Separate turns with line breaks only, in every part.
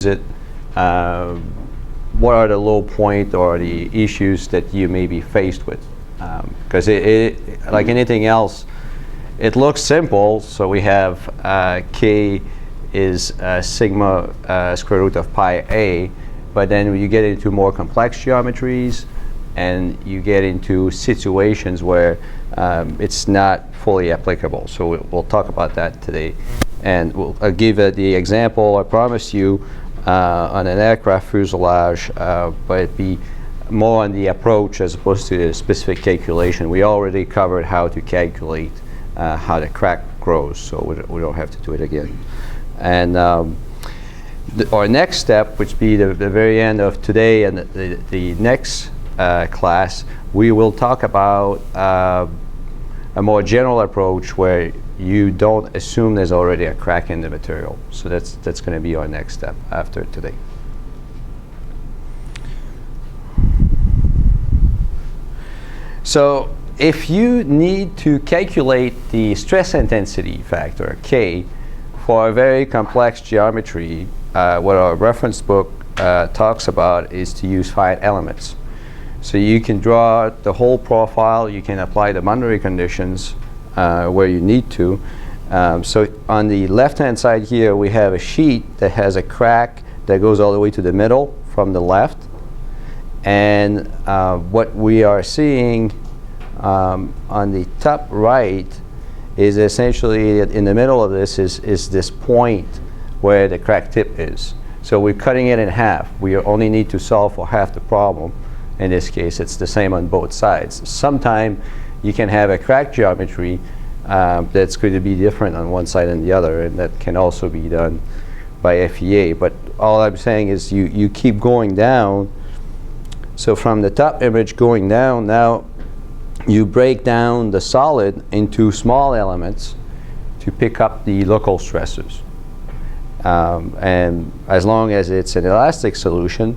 it? What are the low point or the issues that you may be faced with? Because like anything else, it looks simple. So we have K is sigma square root of pi a, but then when you get into more complex geometries and you get into situations where it's not fully applicable. So we'll talk about that today. And I'll give the example I promised you on an aircraft fuselage, but it'd be more on the approach as opposed to the specific calculation. We already covered how to calculate how the crack grows, so we don't have to do it again. And our next step, which be the very end of today and the next class, we will talk about a more general approach where you don't assume there's already a crack in the material. So that's going to be our next step after today. So if you need to calculate the stress intensity factor, K, for a very complex geometry, what our reference book talks about is to use finite elements. So you can draw the whole profile, you can apply the boundary conditions where you need to. So on the left-hand side here, we have a sheet that has a crack that goes all the way to the middle from the left. And what we are seeing on the top right is essentially in the middle of this is this point where the crack tip is. So we're cutting it in half. We only need to solve for half the problem. In this case, it's the same on both sides. Sometime you can have a crack geometry that's going to be different on one side and the other, and that can also be done by FEA. But all I'm saying is you keep going down. So from the top image going down, now you break down the solid into small elements to pick up the local stresses. And as long as it's an elastic solution,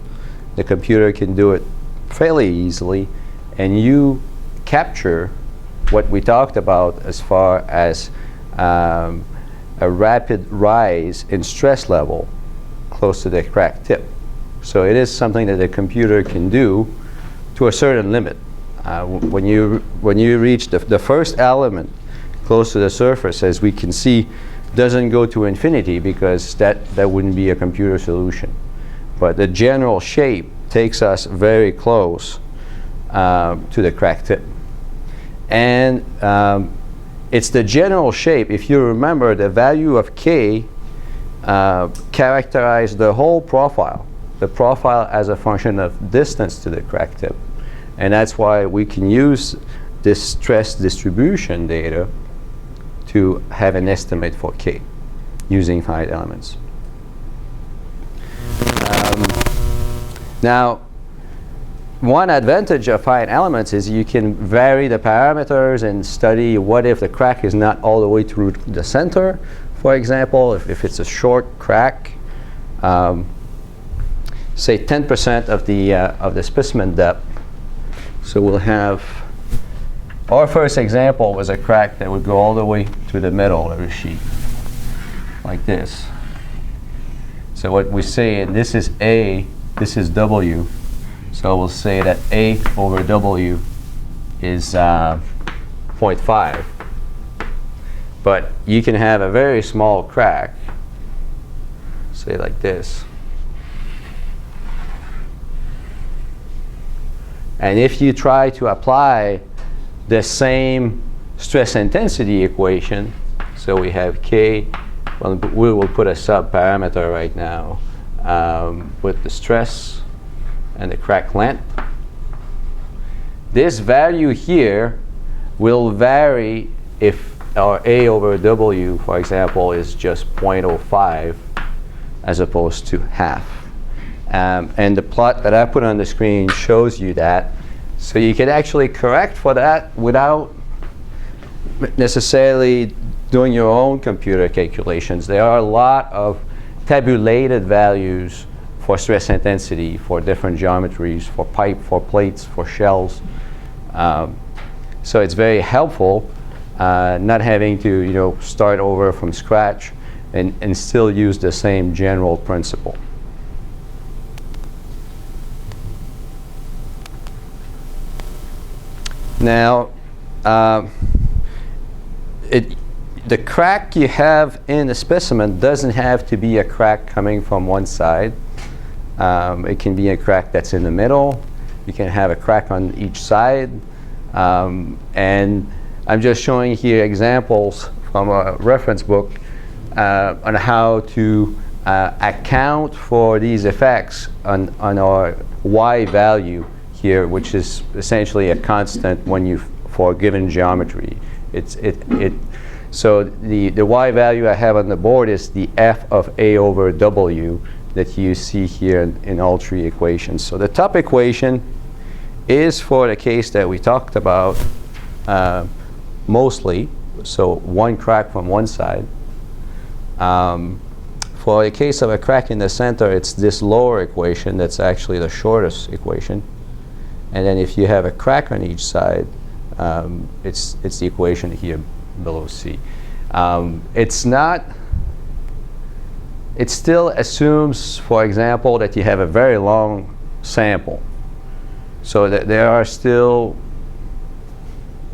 the computer can do it fairly easily, and you capture what we talked about as far as a rapid rise in stress level close to the crack tip. So it is something that the computer can do to a certain limit. When you reach the first element close to the surface, as we can see, doesn't go to infinity because that wouldn't be a computer solution. But the general shape takes us very close to the crack tip. And it's the general shape. If you remember, the value of K characterized the whole profile, the profile as a function of distance to the crack tip. And that's why we can use this stress distribution data to have an estimate for K using finite elements. Now, one advantage of finite elements is you can vary the parameters and study what if the crack is not all the way through the center. For example, if it's a short crack, say 10% of the specimen depth. So we'll have, our first example was a crack that would go all the way to the middle of the sheet, like this. So what we say, and this is A, this is W. So we'll say that A over W is 0.5. But you can have a very small crack, say like this. And if you try to apply the same stress intensity equation, so we have K, well, we will put a sub-parameter right now with the stress and the crack length. This value here will vary if our A over W, for example, is just 0.05 as opposed to half. And the plot that I put on the screen shows you that. So you can actually correct for that without necessarily doing your own computer calculations. There are a lot of tabulated values for stress intensity for different geometries, for pipe, for plates, for shells. So it's very helpful not having to start over from scratch and still use the same general principle. Now, the crack you have in the specimen doesn't have to be a crack coming from one side. It can be a crack that's in the middle. You can have a crack on each side. And I'm just showing here examples from a reference book on how to account for these effects on our y value here, which is essentially a constant for a given geometry. So the y value I have on the board is the f of a over w that you see here in all three equations. So the top equation is for the case that we talked about mostly, so one crack from one side. For a case of a crack in the center, it's this lower equation that's actually the shortest equation. And then if you have a crack on each side, it's the equation here below C. It still assumes, for example, that you have a very long sample. So that there are still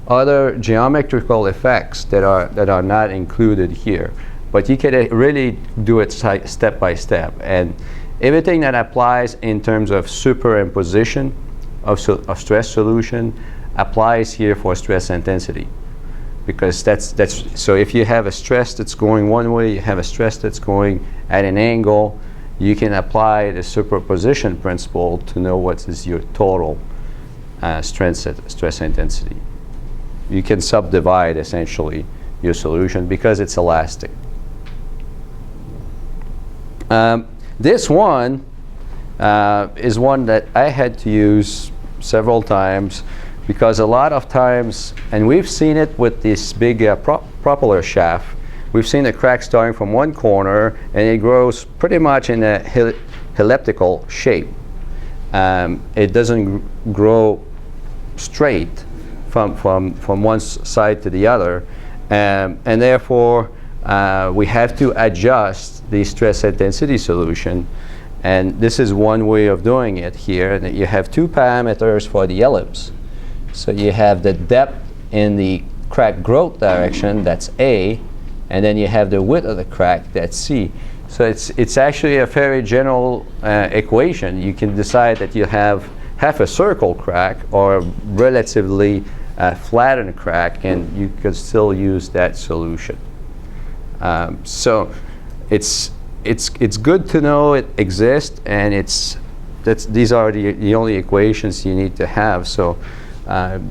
other geometrical effects that are not included here. But you can really do it step by step. And everything that applies in terms of superimposition of stress solution applies here for stress intensity. Because so if you have a stress that's going one way, you have a stress that's going at an angle, you can apply the superposition principle to know what is your total stress intensity. You can subdivide essentially your solution because it's elastic. This one is one that I had to use several times because a lot of times, and we've seen it with this big propeller shaft, we've seen the crack starting from one corner and it grows pretty much in a elliptical shape. It doesn't grow straight from one side to the other, and therefore we have to adjust the stress intensity solution, and this is one way of doing it here. That you have two parameters for the ellipse. So you have the depth in the crack growth direction, that's A, and then you have the width of the crack, that's C. So it's actually a very general equation. You can decide that you have half a circle crack or a relatively flattened crack, and you could still use that solution. So it's good to know it exists, and these are the only equations you need to have. So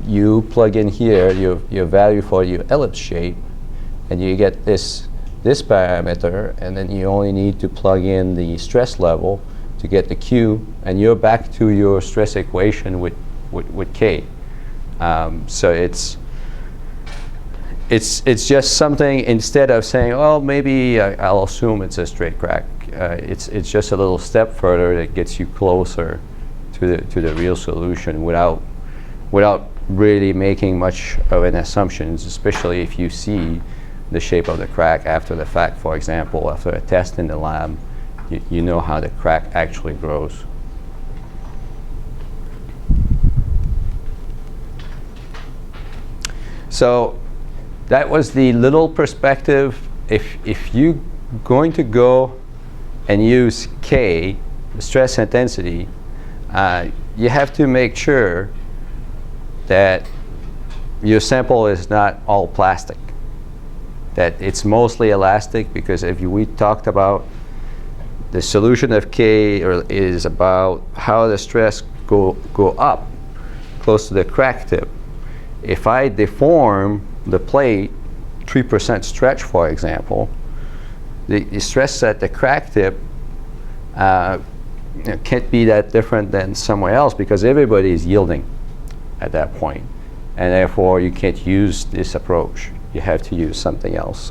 you plug in here your value for your ellipse shape, and you get this parameter, and then you only need to plug in the stress level to get the Q, and you're back to your stress equation with K. So it's just something, instead of saying, oh, maybe I'll assume it's a straight crack. It's just a little step further that gets you closer to the real solution without really making much of an assumption, especially if you see the shape of the crack after the fact. For example, after a test in the lab, you know how the crack actually grows. So that was the little perspective. If you're going to go and use K, the stress intensity, you have to make sure that your sample is not all plastic, that it's mostly elastic, because we talked about the solution of K is about how the stress go up close to the crack tip. If I deform the plate 3% stretch, for example, the stress at the crack tip can't be that different than somewhere else, because everybody is yielding at that point, and therefore you can't use this approach. You have to use something else.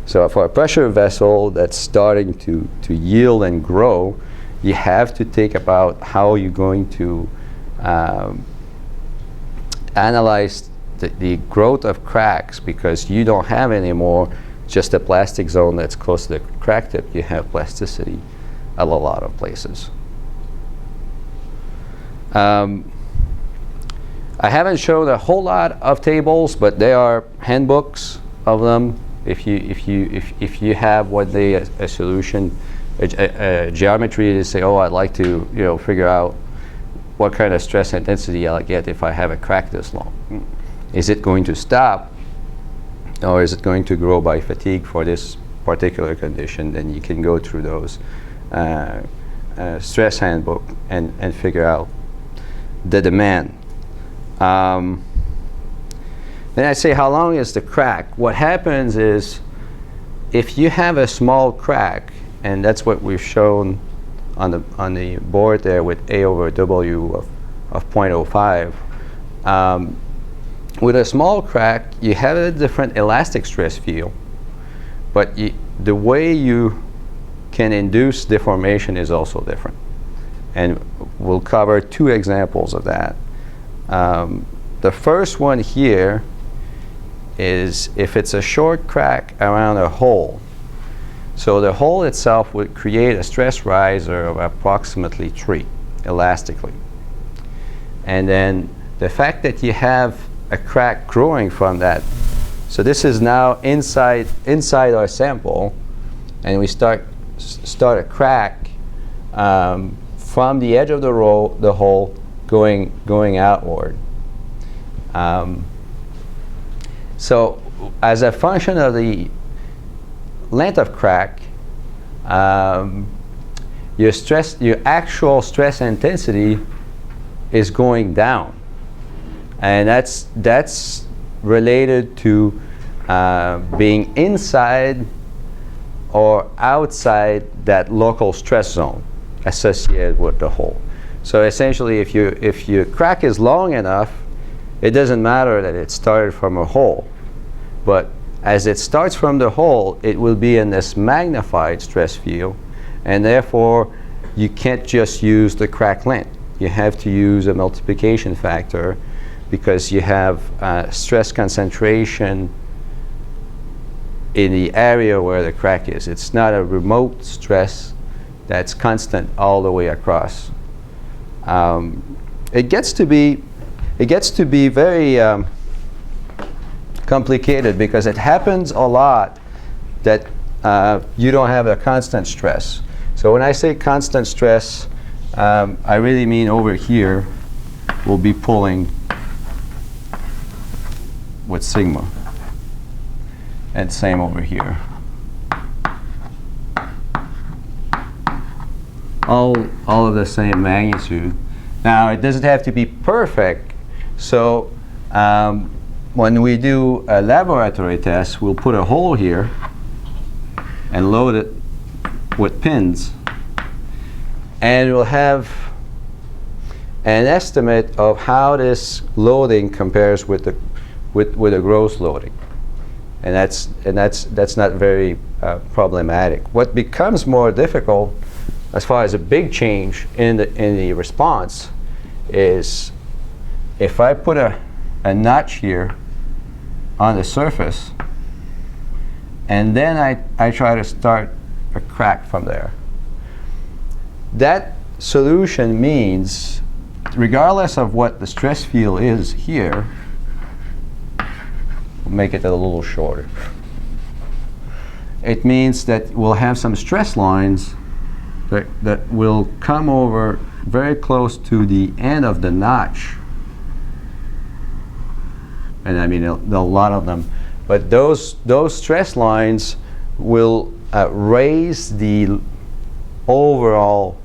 So for a pressure vessel that's starting to yield and grow, you have to think about how you're going to analyze the growth of cracks, because you don't have anymore just a plastic zone that's close to the crack tip. You have plasticity at a lot of places. I haven't shown a whole lot of tables, but there are handbooks of them. If you have what they a solution, a geometry to say, oh, I'd like to figure out what kind of stress intensity I'll get if I have a crack this long. Is it going to stop, or is it going to grow by fatigue for this particular condition? Then you can go through those stress handbook and figure out the demand. Then I say, how long is the crack? What happens is, if you have a small crack, and that's what we've shown on the board there with A over W of 0.05. With a small crack, you have a different elastic stress field, but the way you can induce deformation is also different. And we'll cover two examples of that. The first one here is if it's a short crack around a hole. So the hole itself would create a stress riser of approximately 3 elastically. And then the fact that you have a crack growing from that, so this is now inside our sample, and we start a crack from the edge of the hole going outward. So as a function of the length of crack, your actual stress intensity is going down, and that's related to being inside or outside that local stress zone associated with the hole. So essentially, if your crack is long enough, it doesn't matter that it started from a hole, but as it starts from the hole, it will be in this magnified stress field, and therefore you can't just use the crack length. You have to use a multiplication factor, because you have stress concentration in the area where the crack is. It's not a remote stress that's constant all the way across. It gets to be very complicated, because it happens a lot that you don't have a constant stress. So when I say constant stress, I really mean over here we'll be pulling with sigma, and same over here. All of the same magnitude. Now it doesn't have to be perfect, so when we do a laboratory test, we'll put a hole here and load it with pins, and we'll have an estimate of how this loading compares with the gross loading, and that's not very problematic. What becomes more difficult, as far as a big change in the response, is if I put a notch here on the surface, and then I try to start a crack from there. That solution means, regardless of what the stress field is here, we'll make it a little shorter. It means that we'll have some stress lines that will come over very close to the end of the notch. And I mean, there are a lot of them. But those stress lines will raise the overall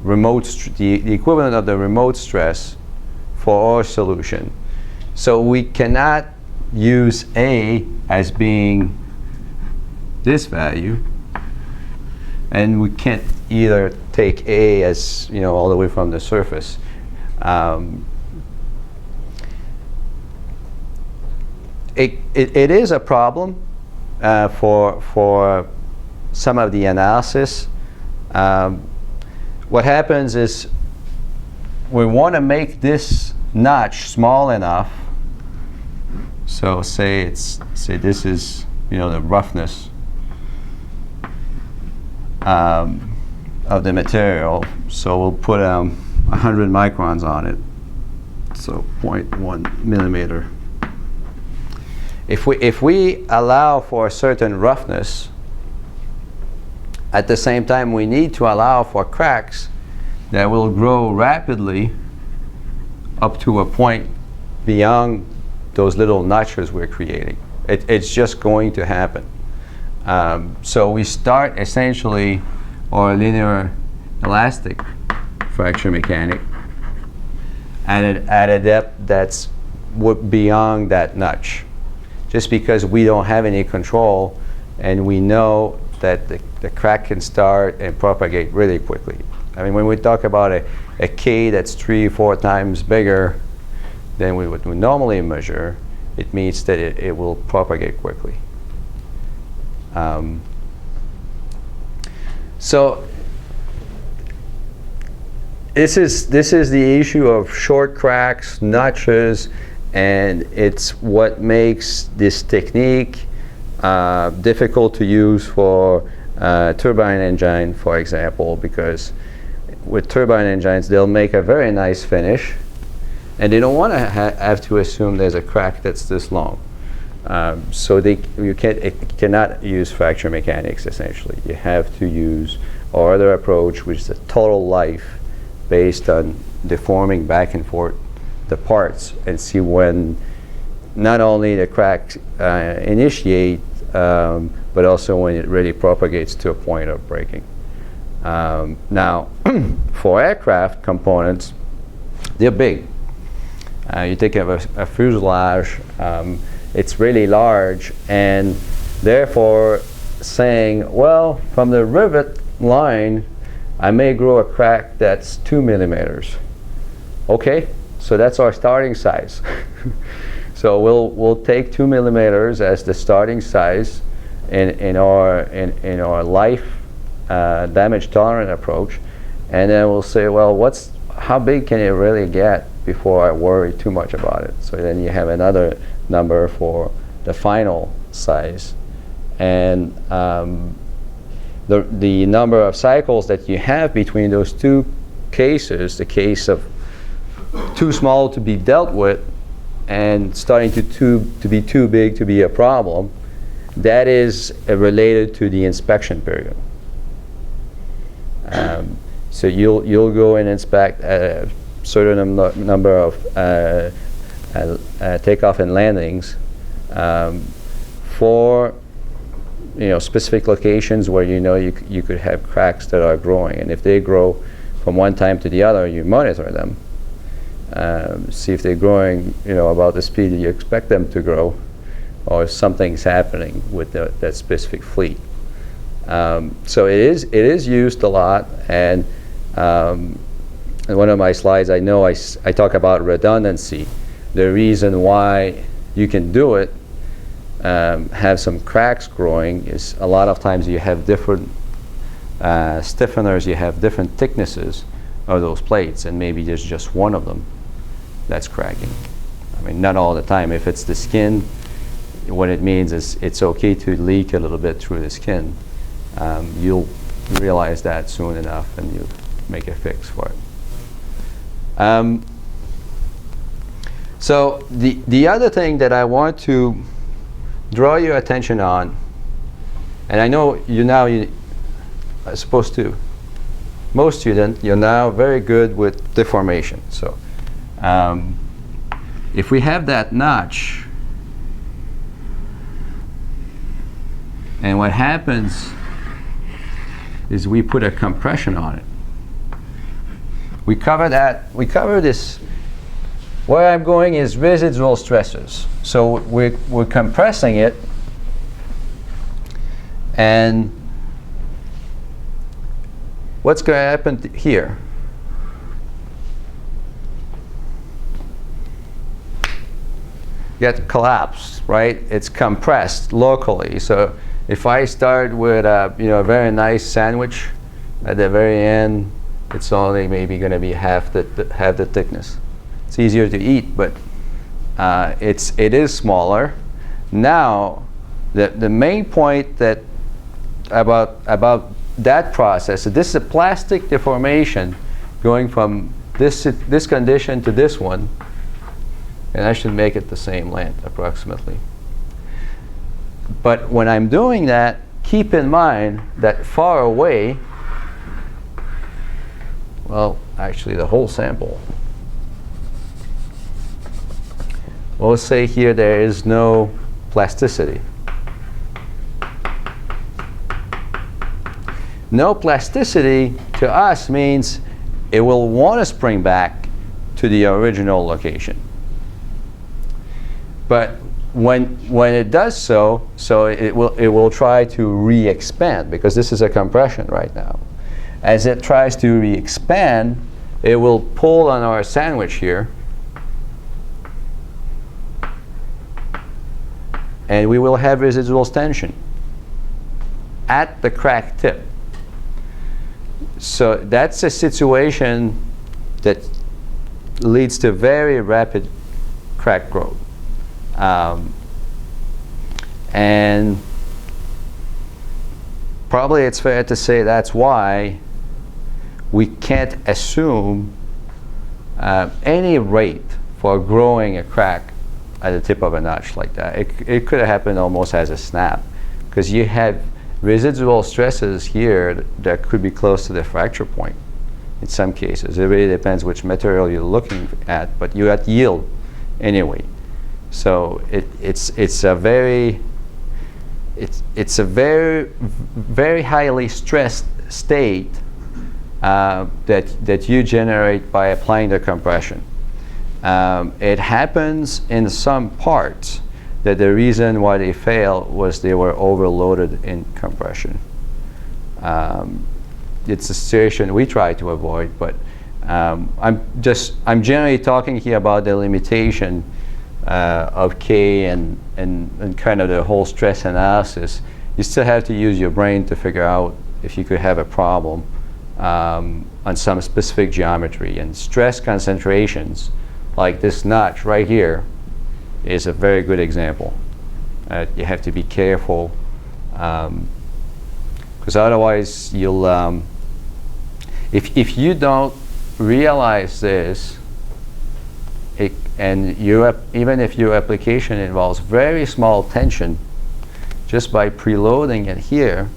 the equivalent of the remote stress for our solution. So we cannot use A as being this value, and we can't either take A as all the way from the surface. It is a problem for some of the analysis. What happens is we want to make this notch small enough. So say this is the roughness of the material. So we'll put 100 microns on it. So 0.1 millimeter. If we allow for a certain roughness, at the same time we need to allow for cracks that will grow rapidly up to a point beyond those little notches we're creating. It's just going to happen. So we start essentially our linear elastic fracture mechanic at a depth that's beyond that notch, just because we don't have any control and we know that the crack can start and propagate really quickly. I mean, when we talk about a K that's 3-4 times bigger than we would normally measure, it means that it will propagate quickly. So this is the issue of short cracks, notches, and it's what makes this technique difficult to use for turbine engine, for example, because with turbine engines they'll make a very nice finish, and they don't want to have to assume there's a crack that's this long. So you cannot use fracture mechanics. Essentially, you have to use our other approach, which is a total life, based on deforming back and forth the parts and see when not only the cracks initiate, but also when it really propagates to a point of breaking. Now, for aircraft components, they're big. You take a fuselage, it's really large, and therefore saying, well, from the rivet line, I may grow a crack that's 2 millimeters. Okay, so that's our starting size. So we'll take 2 millimeters as the starting size in our life damage tolerant approach, and then we'll say, well, how big can it really get before I worry too much about it? So then you have another number for the final size, and the number of cycles that you have between those two cases, the case of too small to be dealt with and starting to be too big to be a problem, that is related to the inspection period. So you'll go and inspect a certain number of takeoff and landings for specific locations where you could have cracks that are growing, and if they grow from one time to the other, you monitor them, see if they're growing about the speed that you expect them to grow, or if something's happening with that specific fleet. So it is used a lot, and in one of my slides I talk about redundancy. The reason why you can do it, have some cracks growing, is a lot of times you have different stiffeners, you have different thicknesses of those plates, and maybe there's just one of them that's cracking. I mean, not all the time. If it's the skin, what it means is it's okay to leak a little bit through the skin. You'll realize that soon enough, and you make a fix for it. So the other thing that I want to draw your attention on, and I know you are supposed to, most students, you're now very good with deformation. So if we have that notch, and what happens is we put a compression on it. We cover this. Where I'm going is residual stresses. So we're compressing it, and what's going to happen here? You get collapse, right? It's compressed locally. So if I start with a very nice sandwich, at the very end, it's only maybe going to be half the thickness. It's easier to eat, but it is smaller. Now, the main point about that process, this is a plastic deformation going from this condition to this one, and I should make it the same length approximately. But when I'm doing that, keep in mind that far away, well, actually the whole sample. Well, let's say here there is no plasticity. No plasticity to us means it will want to spring back to the original location. But when it does so it will try to re-expand, because this is a compression right now. As it tries to re-expand, it will pull on our sandwich here, and we will have residual tension at the crack tip. So that's a situation that leads to very rapid crack growth. And probably it's fair to say that's why we can't assume any rate for growing a crack at the tip of a notch like that. It could have happened almost as a snap, because you have residual stresses here that could be close to the fracture point in some cases. It really depends which material you're looking at, but you're at yield anyway. So it's a very very highly stressed state that you generate by applying the compression. It happens in some parts that the reason why they fail was they were overloaded in compression. It's a situation we try to avoid, but I'm generally talking here about the limitation of K and kind of the whole stress analysis. You still have to use your brain to figure out if you could have a problem on some specific geometry. And stress concentrations, like this notch right here, is a very good example. You have to be careful, because otherwise you'll, if you don't realize this, and even if your application involves very small tension, just by preloading it here,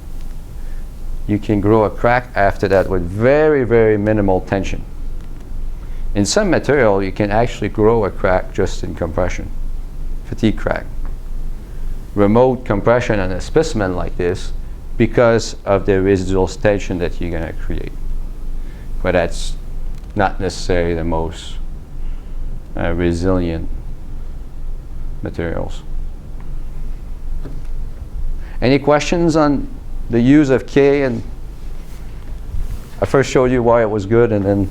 you can grow a crack after that with very, very minimal tension. In some material, you can actually grow a crack just in compression, fatigue crack. Remote compression on a specimen like this, because of the residual tension that you're going to create. But that's not necessarily the most resilient materials. Any questions on the use of K? And I first showed you why it was good, and then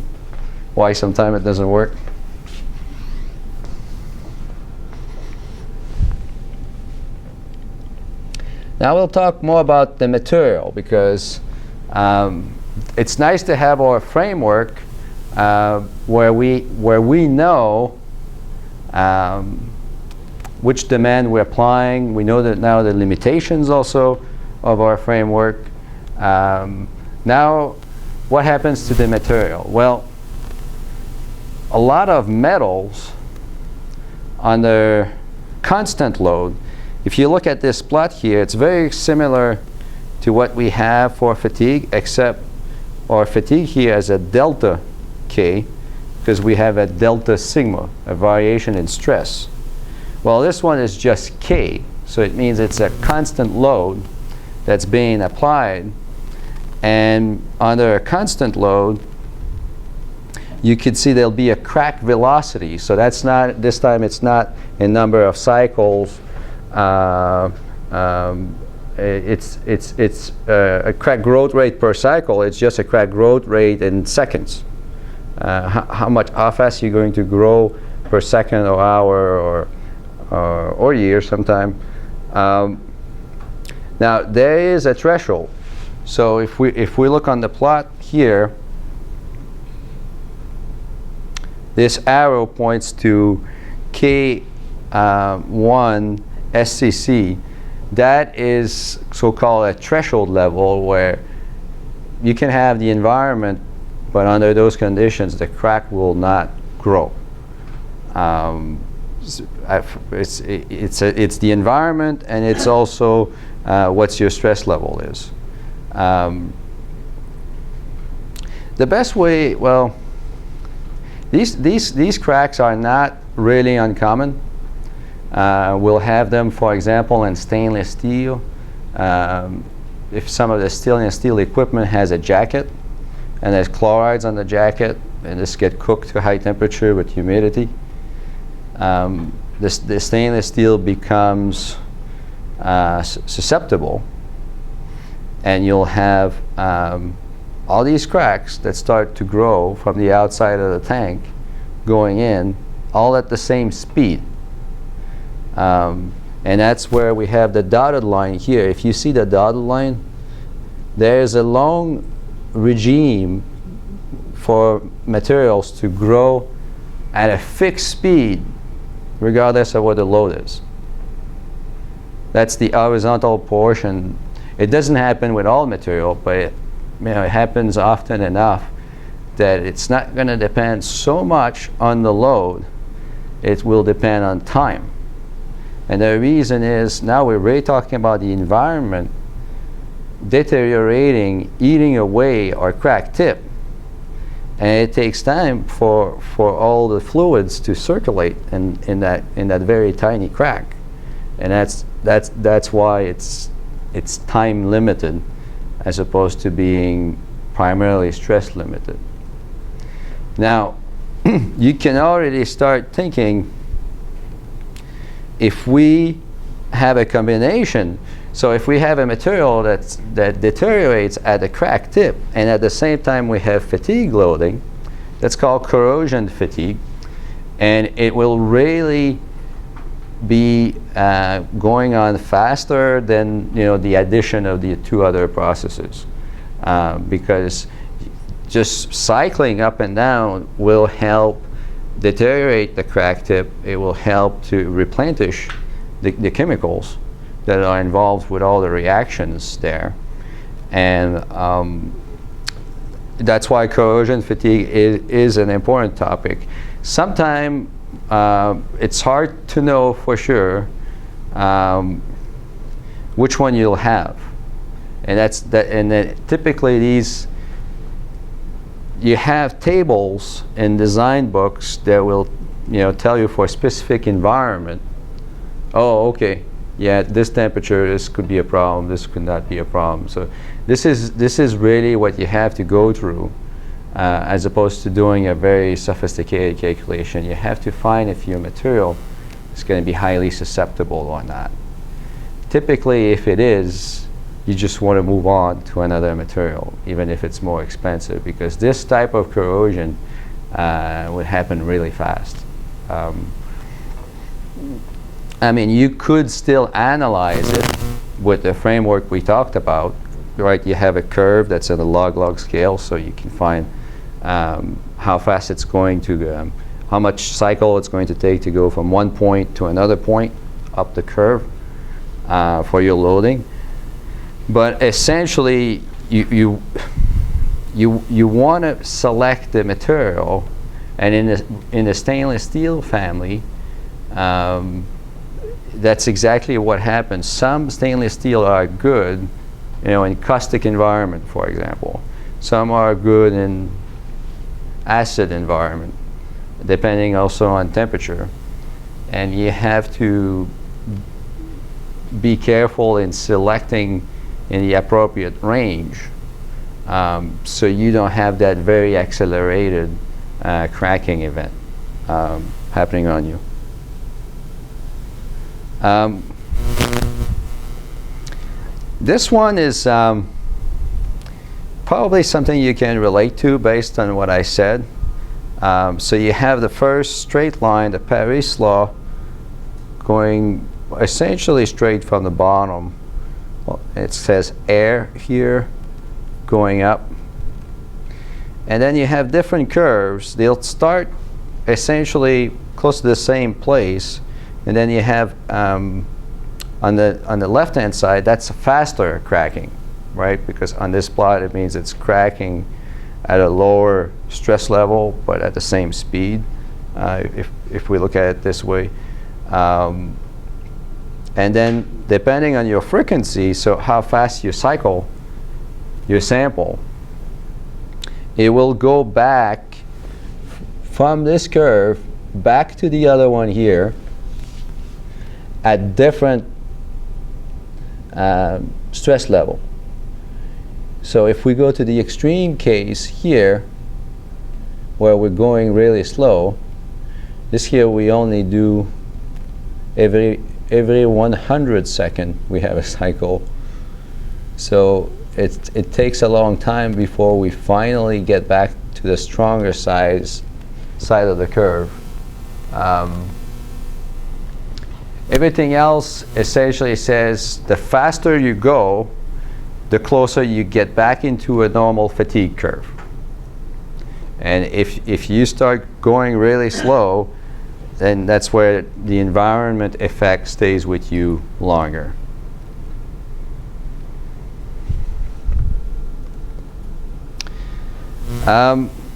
why sometimes it doesn't work. Now we'll talk more about the material, because it's nice to have our framework where we know which demand we're applying. We know that now the limitations also of our framework. Now, what happens to the material? Well, a lot of metals under constant load, if you look at this plot here, it's very similar to what we have for fatigue, except our fatigue here is a delta K, because we have a delta sigma, a variation in stress. Well, this one is just K, so it means it's a constant load that's being applied. And under a constant load, you can see there'll be a crack velocity. So that's not, this time it's not a number of cycles. It's a crack growth rate per cycle. It's just a crack growth rate in seconds. How fast you're going to grow per second or hour or year sometime. Now there is a threshold. So if we look on the plot here, this arrow points to K1 SCC. That is so-called a threshold level, where you can have the environment, but under those conditions the crack will not grow. it's the environment, and it's also what your stress level is. The best way, well, these cracks are not really uncommon. We'll have them, for example, in stainless steel. If some of the stainless steel equipment has a jacket, and there's chlorides on the jacket, and this get cooked to high temperature with humidity, the stainless steel becomes susceptible, and you'll have all these cracks that start to grow from the outside of the tank going in, all at the same speed. And that's where we have the dotted line here. If you see the dotted line, there's a long regime for materials to grow at a fixed speed regardless of what the load is. That's the horizontal portion. It doesn't happen with all material, but it happens often enough that it's not going to depend so much on the load. It will depend on time. And the reason is, now we're really talking about the environment deteriorating, eating away our crack tip. And it takes time for all the fluids to circulate in that very tiny crack. And that's why it's time limited as opposed to being primarily stress limited. Now, you can already start thinking, if we have a combination, so if we have a material that deteriorates at the crack tip, and at the same time we have fatigue loading, that's called corrosion fatigue, and it will really be going on faster than the addition of the two other processes, because just cycling up and down will help deteriorate the crack tip. It will help to replenish the chemicals that are involved with all the reactions there, and that's why corrosion fatigue is an important topic. Sometimes it's hard to know for sure which one you'll have, and then typically you have tables in design books that will tell you for a specific environment, oh, okay, yeah, this temperature, this could be a problem, this could not be a problem. So this is really what you have to go through, as opposed to doing a very sophisticated calculation. You have to find if your material is going to be highly susceptible or not. Typically, if it is, you just want to move on to another material, even if it's more expensive, because this type of corrosion would happen really fast. I mean, you could still analyze it with the framework we talked about, right? You have a curve that's at a log-log scale, so you can find how fast it's going to, how much cycle it's going to take to go from one point to another point up the curve for your loading. But essentially, you want to select the material, and in the stainless steel family, that's exactly what happens. Some stainless steel are good, in caustic environment, for example. Some are good in acid environment, depending also on temperature. And you have to be careful in selecting in the appropriate range, so you don't have that very accelerated cracking event happening on you. This one is probably something you can relate to based on what I said. So you have the first straight line, the Paris law, going essentially straight from the bottom. Well, it says air here going up. And then you have different curves. They'll start essentially close to the same place. And then you have on the left-hand side, that's a faster cracking, right? Because on this plot, it means it's cracking at a lower stress level, but at the same speed, if we look at it this way. And then depending on your frequency, so how fast you cycle your sample, it will go back from this curve back to the other one here at different stress level. So if we go to the extreme case here, where we're going really slow, this here we only do every 100 second we have a cycle. So it takes a long time before we finally get back to the stronger side of the curve. Everything else essentially says the faster you go, the closer you get back into a normal fatigue curve. And if you start going really slow, then that's where the environment effect stays with you longer.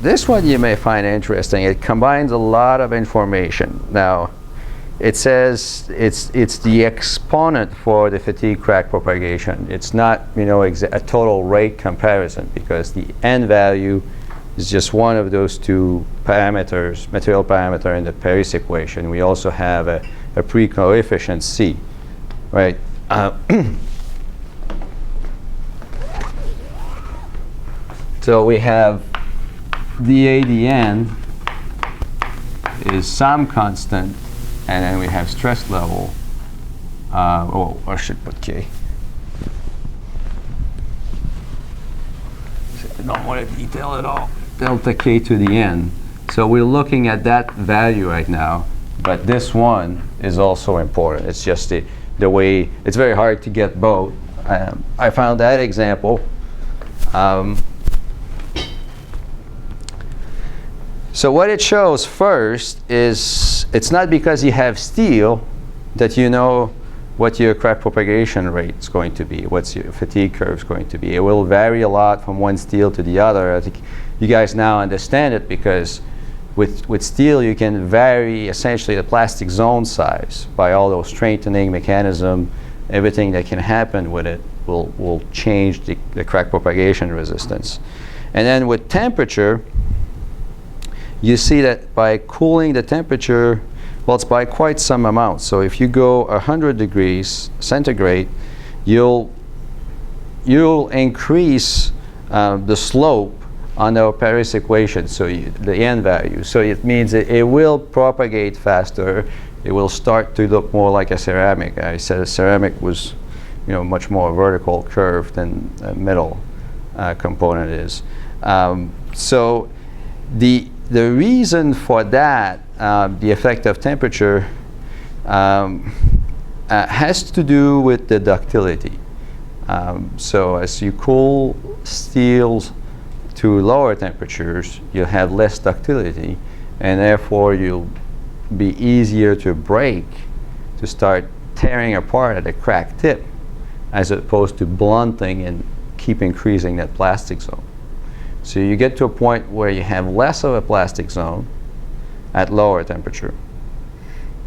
This one you may find interesting. It combines a lot of information. Now, it says it's the exponent for the fatigue crack propagation. It's not, you know, a total rate comparison, because the n value is just one of those two parameters, material parameter in the Paris equation. We also have a pre-coefficient C, right? So we have dAdN is some constant, and then we have stress level. Oh, I should put K. I don't want to detail it all. Delta K to the N. So we're looking at that value right now, but this one is also important. It's just the way, it's very hard to get both. I found that example. So what it shows first is, it's not because you have steel that you know what your crack propagation rate is going to be, what's your fatigue curve is going to be. It will vary a lot from one steel to the other. I think you guys now understand it, because with steel you can vary essentially the plastic zone size by all those strengthening mechanism. Everything that can happen with it will change the crack propagation resistance. And then with temperature, you see that by cooling the temperature, well, it's by quite some amount. So if you go 100 degrees centigrade, you'll increase the slope on the Paris equation, so the n value. So it means it will propagate faster. It will start to look more like a ceramic. I said a ceramic was, you know, much more vertical curve than a metal component is. So the reason for that, the effect of temperature, has to do with the ductility. So as you cool steels to lower temperatures, you'll have less ductility, and therefore you'll be easier to break, to start tearing apart at a crack tip, as opposed to blunting and keep increasing that plastic zone. So you get to a point where you have less of a plastic zone at lower temperature.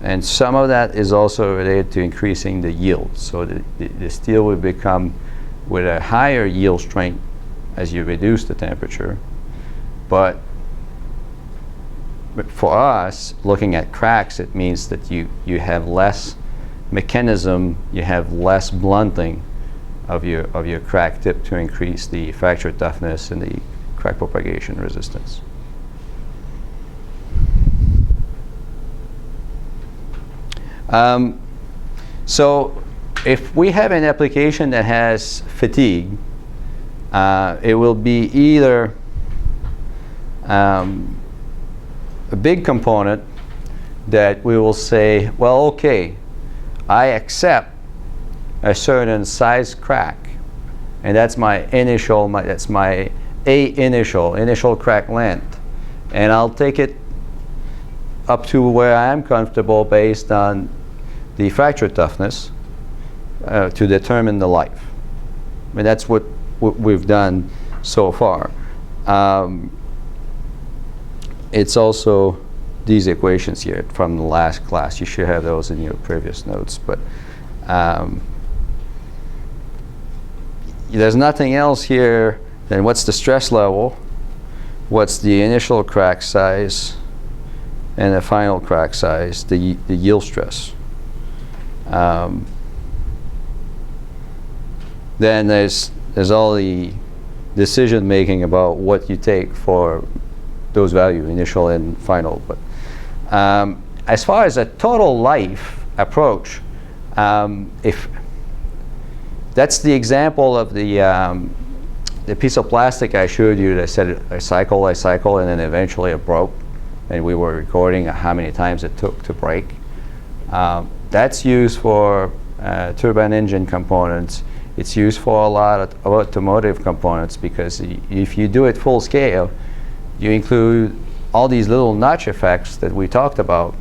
And some of that is also related to increasing the yield. So the steel will become with a higher yield strength as you reduce the temperature. But for us, looking at cracks, it means that you have less mechanism, you have less blunting of your crack tip to increase the fracture toughness and the crack propagation resistance. So if we have an application that has fatigue, it will be either a big component that we will say, well, okay, I accept a certain size crack, and that's my initial, that's my initial crack length, and I'll take it up to where I am comfortable based on the fracture toughness to determine the life. I mean, that's what we've done so far. It's also these equations here from the last class. You should have those in your previous notes. But there's nothing else here than what's the stress level, what's the initial crack size, and the final crack size, the yield stress. Then there's all the decision making about what you take for those values, initial and final. But as far as a total life approach, if that's the example of the piece of plastic I showed you that said I cycle, and then eventually it broke, and we were recording how many times it took to break. That's used for turbine engine components. It's used for a lot of automotive components, because if you do it full scale, you include all these little notch effects that we talked about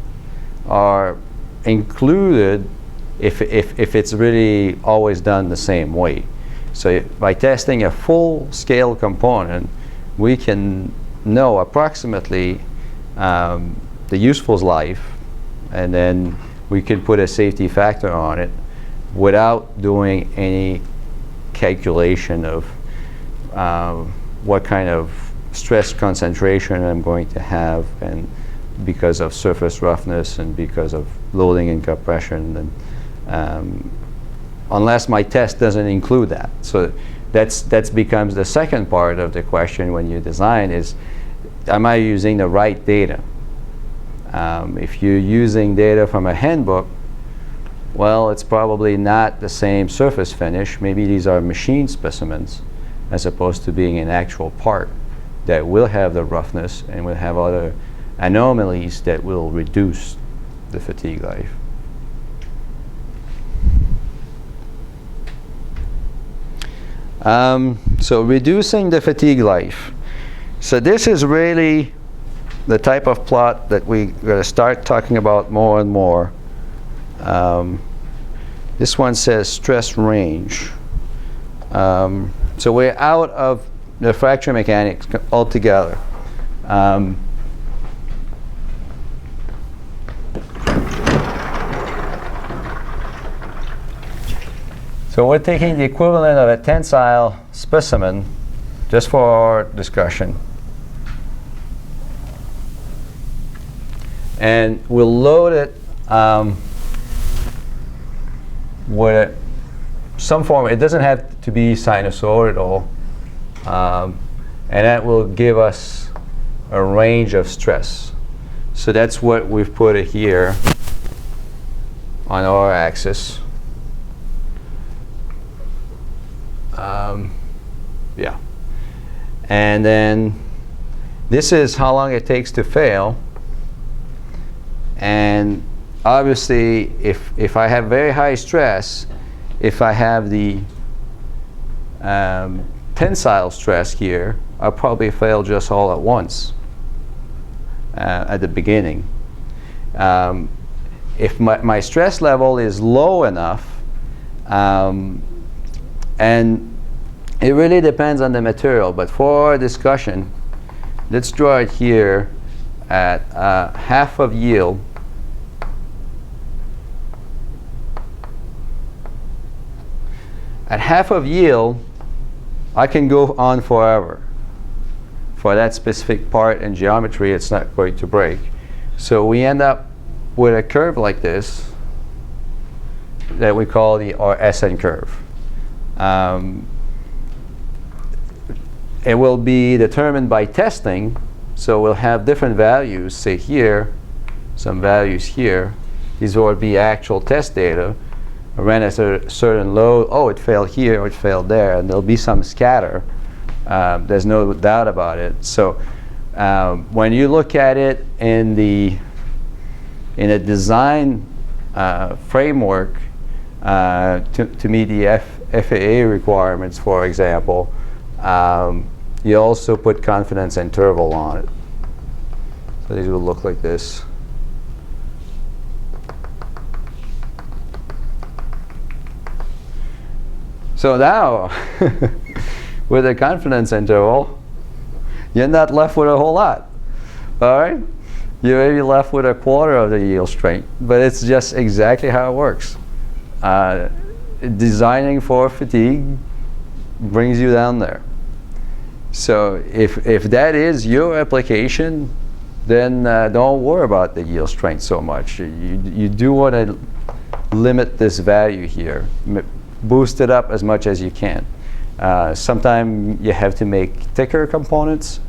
are included if it's really always done the same way. So by testing a full scale component, we can know approximately the useful life, and then we can put a safety factor on it without doing any calculation of what kind of stress concentration I'm going to have, and because of surface roughness and because of loading and compression, and unless my test doesn't include that. So that becomes the second part of the question when you design is, am I using the right data? If you're using data from a handbook, well, it's probably not the same surface finish. Maybe these are machine specimens as opposed to being an actual part that will have the roughness and will have other anomalies that will reduce the fatigue life. So reducing the fatigue life. So this is really the type of plot that we're going to start talking about more and more. This one says stress range. So we're out of the fracture mechanics altogether. So we're taking the equivalent of a tensile specimen just for our discussion. And we'll load it with some form. It doesn't have to be sinusoidal. And that will give us a range of stress. So that's what we've put it here on our axis. Yeah. And then this is how long it takes to fail. And obviously, if I have very high stress, if I have the tensile stress here, I'll probably fail just all at once at the beginning. If my stress level is low enough, and it really depends on the material, but for our discussion, let's draw it here at half of yield. At half of yield, I can go on forever. For that specific part in geometry, it's not going to break. So we end up with a curve like this that we call our SN curve. It will be determined by testing, so we'll have different values, say here, some values here. These will be actual test data. I ran at a certain load, oh, it failed here, or it failed there, and there'll be some scatter. There's no doubt about it. So when you look at it in a design framework to meet the FAA requirements, for example, you also put confidence interval on it. So these will look like this. So now, with a confidence interval, you're not left with a whole lot. All right? you may be left with a quarter of the yield strength, but it's just exactly how it works. Designing for fatigue brings you down there. So if that is your application, then don't worry about the yield strength so much. You do want to limit this value here. Boost it up as much as you can. Sometimes you have to make thicker components.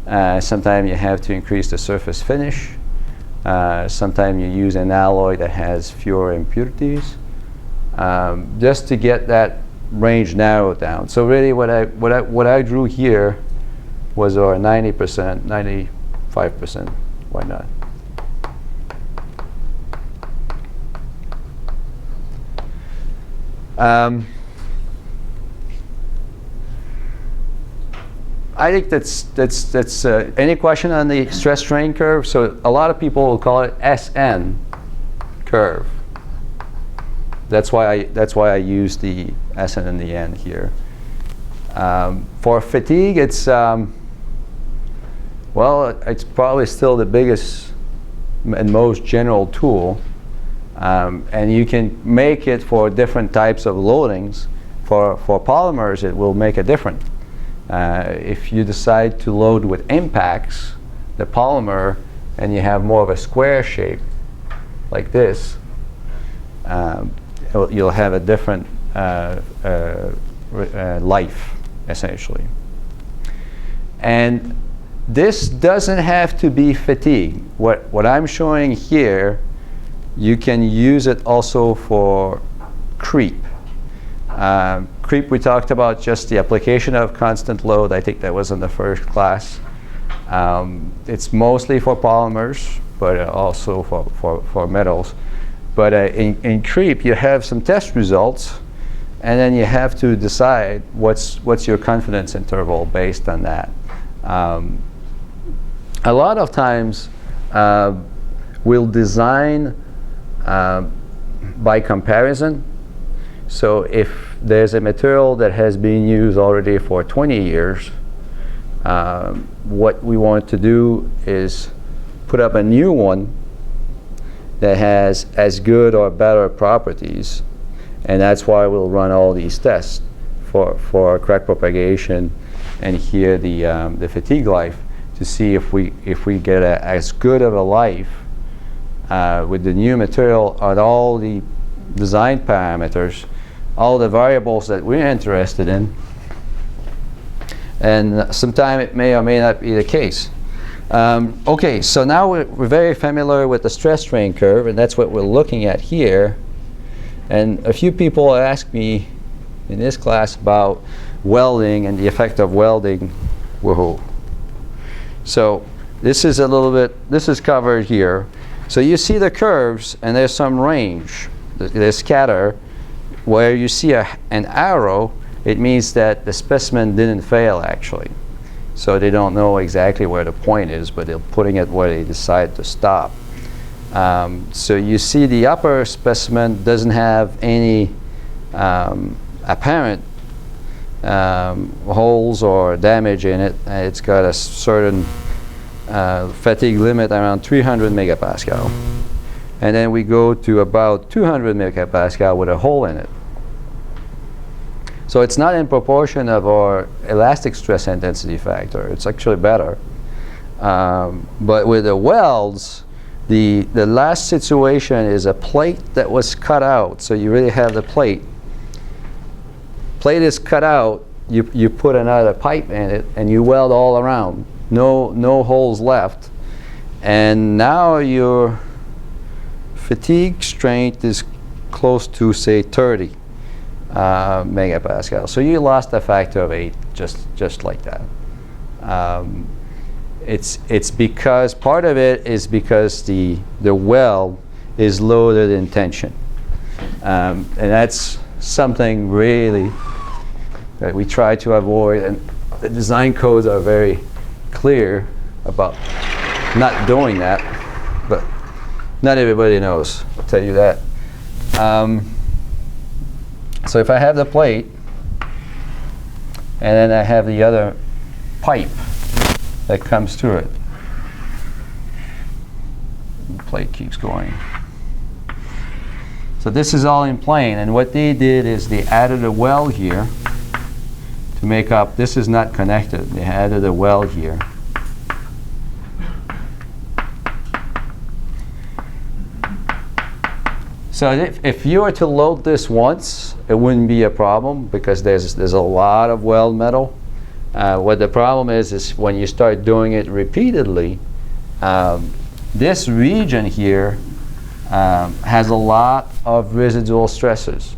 Sometimes you have to increase the surface finish. Sometimes you use an alloy that has fewer impurities, just to get that range narrowed down. So really, what I drew here was our 90%, 95%. Why not? I think that's any question on the stress strain curve? So a lot of people will call it SN curve. That's why I use the SN and the N here. For fatigue, it's well, it's probably still the biggest and most general tool, and you can make it for different types of loadings. For polymers, it will make a difference. If you decide to load with impacts, the polymer, and you have more of a square shape, like this, you'll have a different life, essentially. And this doesn't have to be fatigue. What I'm showing here, you can use it also for creep. Creep, we talked about just the application of constant load. I think that was in the first class. It's mostly for polymers, but also for metals. But in creep, you have some test results, and then you have to decide what's your confidence interval based on that. A lot of times, we'll design by comparison. So if there's a material that has been used already for 20 years, what we want to do is put up a new one that has as good or better properties, and that's why we'll run all these tests for crack propagation and here the fatigue life, to see if we get as good of a life with the new material on all the design parameters, all the variables that we're interested in. And sometimes it may or may not be the case. Okay, so now we're very familiar with the stress strain curve, and that's what we're looking at here. And a few people asked me in this class about welding and the effect of welding. Whoa. So this is a little bit, this is covered here. So you see the curves, and there's some range. There's scatter. Where you see an arrow, it means that the specimen didn't fail, actually. So they don't know exactly where the point is, but they're putting it where they decide to stop. So you see the upper specimen doesn't have any apparent holes or damage in it. It's got a certain fatigue limit around 300 megapascal. And then we go to about 200 megapascal with a hole in it. So it's not in proportion of our elastic stress intensity factor. It's actually better. But with the welds, the last situation is a plate that was cut out. So you really have the plate. Plate is cut out, you put another pipe in it, and you weld all around. No holes left. And now your fatigue strength is close to, say, 30 megapascal. So you lost a factor of 8 just like that. It's because part of it is because the weld is loaded in tension, and that's something really that we try to avoid, and the design codes are very clear about not doing that, but not everybody knows, I'll tell you that. So if I have the plate, and then I have the other pipe that comes through it, The plate keeps going. So this is all in plane, and what they did is they added a weld here to make up. This is not connected. They added a weld here. So if you were to load this once, it wouldn't be a problem because there's a lot of weld metal. What the problem is when you start doing it repeatedly, this region here has a lot of residual stresses.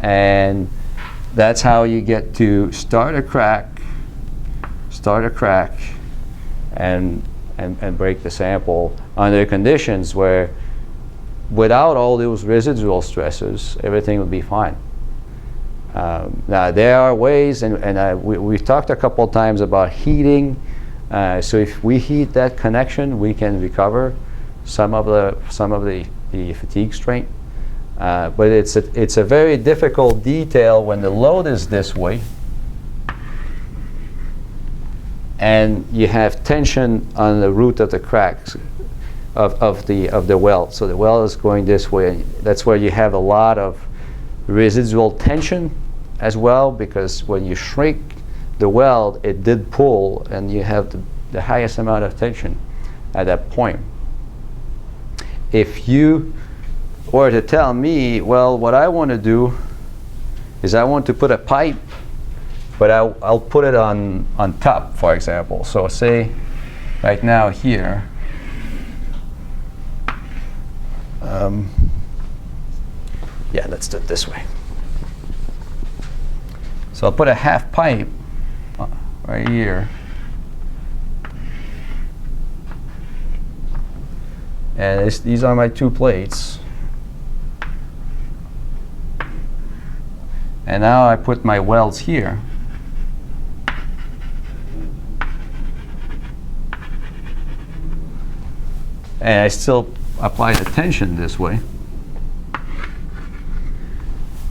And that's how you get to start a crack, and break the sample under conditions where without all those residual stresses, everything will be fine. Now there are ways, and we've talked a couple times about heating. So if we heat that connection, we can recover some of the fatigue strength. But it's a very difficult detail when the load is this way, and you have tension on the root of the cracks of the weld. So the weld is going this way, and that's where you have a lot of residual tension as well, because when you shrink the weld, it did pull, and you have the highest amount of tension at that point. If you were to tell me, well, what I want to do is I want to put a pipe, but I'll put it on top, for example. So say right now here, yeah, let's do it this way. So I'll put a half pipe right here. And these are my two plates. And now I put my welds here. And I still apply the tension this way.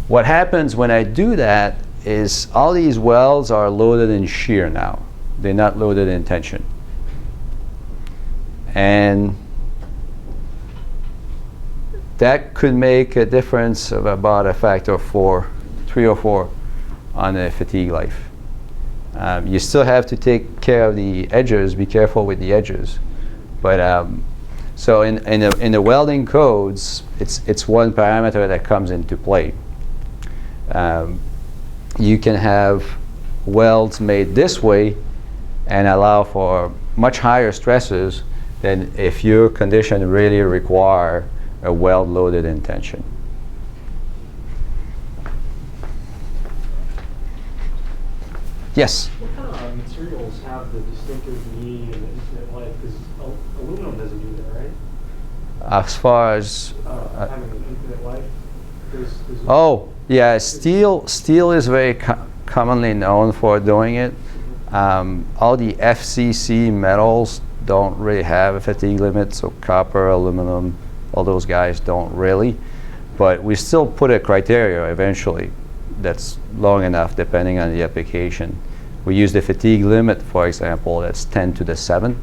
What happens when I do that is all these welds are loaded in shear now. They're not loaded in tension. And that could make a difference of about a factor of 3 or 4 on the fatigue life. You still have to take care of the edges, be careful with the edges. But so in the welding codes, it's one parameter that comes into play. You can have welds made this way and allow for much higher stresses than if your condition really require a weld loaded in tension. Yes?
What kind of materials have the distinctive knee and the infinite life? Because aluminum doesn't do that, right?
As far as
having an infinite life?
Oh, yeah, steel is very commonly known for doing it. All the FCC metals don't really have a fatigue limit, so copper, aluminum, all those guys don't really. But we still put a criteria eventually that's long enough depending on the application. We use the fatigue limit, for example, that's 10 to the 7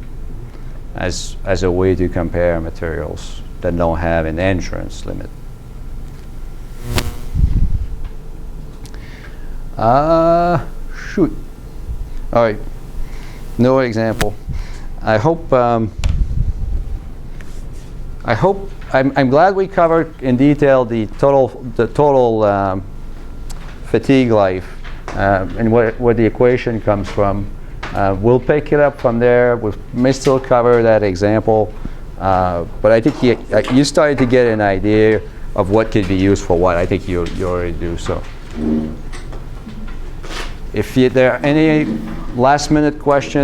as a way to compare materials that don't have an endurance limit. Shoot. All right, no example. I'm glad we covered in detail the total fatigue life and where the equation comes from. We'll pick it up from there. We may still cover that example, but I think you started to get an idea of what could be used for what. I think you already do so. If there are any last-minute questions,